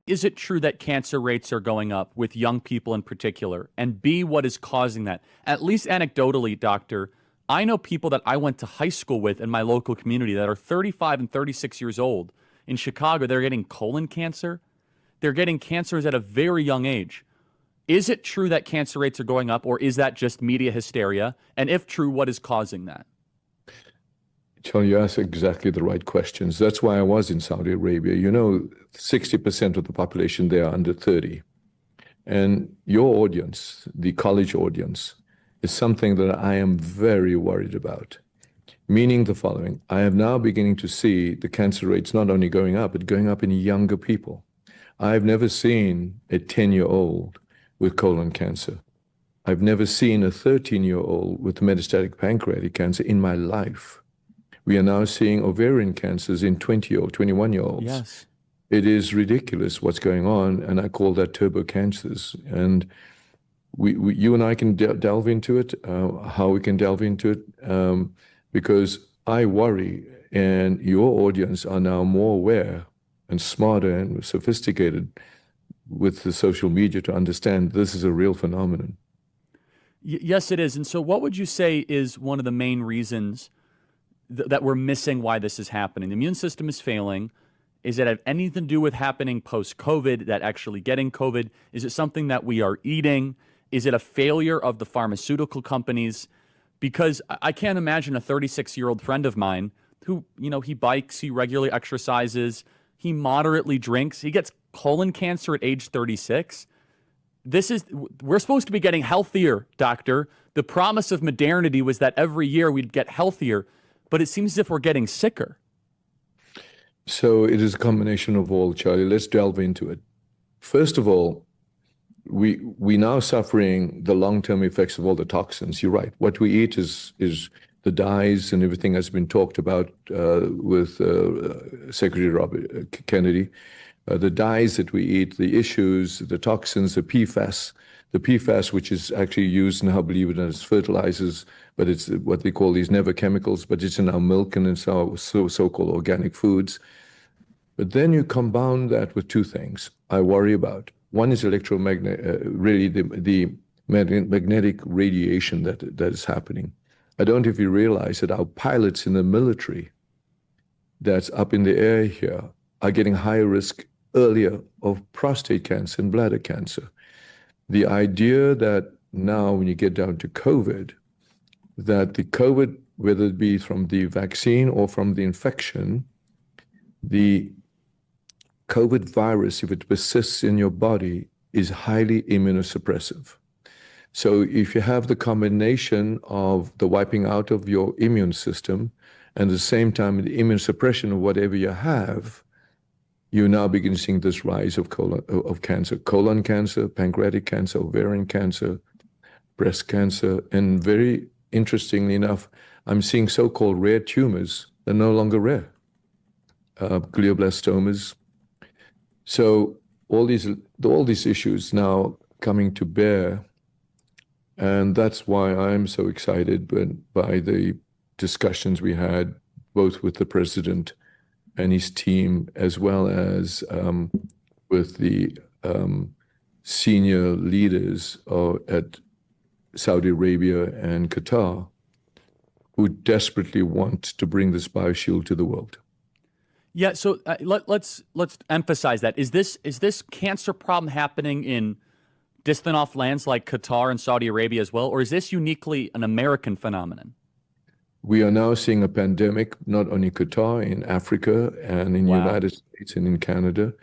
is it true that cancer rates are going up with young people in particular? And B, what is causing that? At least anecdotally, doctor, I know people that I went to high school with in my local community that are 35 and 36 years old. In Chicago, they're getting colon cancer. They're getting cancers at a very young age. Is it true that cancer rates are going up, or is that just media hysteria? And if true, what is causing that? Charlie, you asked exactly the right questions. That's why I was in Saudi Arabia. 60% of the population there are under 30. And your audience, the college audience, is something that I am very worried about. Meaning the following: I am now beginning to see the cancer rates not only going up, but going up in younger people. I've never seen a 10-year-old with colon cancer. I've never seen a 13-year-old with metastatic pancreatic cancer in my life. We are now seeing ovarian cancers in 20-year-old, 21-year-olds. Yes. It is ridiculous what's going on, and I call that turbo cancers. And you and I can delve into it, how we can delve into it, because I worry, and your audience are now more aware and smarter and sophisticated with the social media to understand this is a real phenomenon. Yes, it is. And so what would you say is one of the main reasons that we're missing why this is happening? The immune system is failing. Is it have anything to do with happening post-COVID, that actually getting COVID? Is it something that we are eating? Is it a failure of the pharmaceutical companies? Because I can't imagine a 36-year-old friend of mine who, he bikes, he regularly exercises, he moderately drinks, he gets colon cancer at age 36. We're supposed to be getting healthier, doctor. The promise of modernity was that every year we'd get healthier, but it seems as if we're getting sicker. So it is a combination of all, Charlie. Let's delve into it. First of all, we now suffering the long-term effects of all the toxins. You're right. What we eat is the dyes and everything has been talked about with Secretary Robert Kennedy. The dyes that we eat, the issues, the toxins, the PFAS, which is actually used now, believe it, as fertilizers, but it's what they call these never chemicals, but it's in our milk and in our so-called organic foods. But then you compound that with two things I worry about. One is really the magnetic radiation that is happening. I don't know if you realize that our pilots in the military that's up in the air here are getting higher risk earlier of prostate cancer and bladder cancer. The idea that now when you get down to COVID, that the COVID, whether it be from the vaccine or from the infection, the COVID virus, if it persists in your body, is highly immunosuppressive. So if you have the combination of the wiping out of your immune system and at the same time the immunosuppression of whatever you have, you now begin seeing this rise of cancer, colon cancer, pancreatic cancer, ovarian cancer, breast cancer, and very interestingly enough, I'm seeing so-called rare tumors that are no longer rare, glioblastomas. So all these issues now coming to bear, and that's why I'm so excited by the discussions we had both with the president and his team, as well as with the senior leaders at Saudi Arabia and Qatar, who desperately want to bring this bioshield to the world. Yeah, so let's emphasize that. Is this cancer problem happening in distant off lands like Qatar and Saudi Arabia as well, or is this uniquely an American phenomenon? We are now seeing a pandemic, not only Qatar, in Africa and in the United States and in Canada.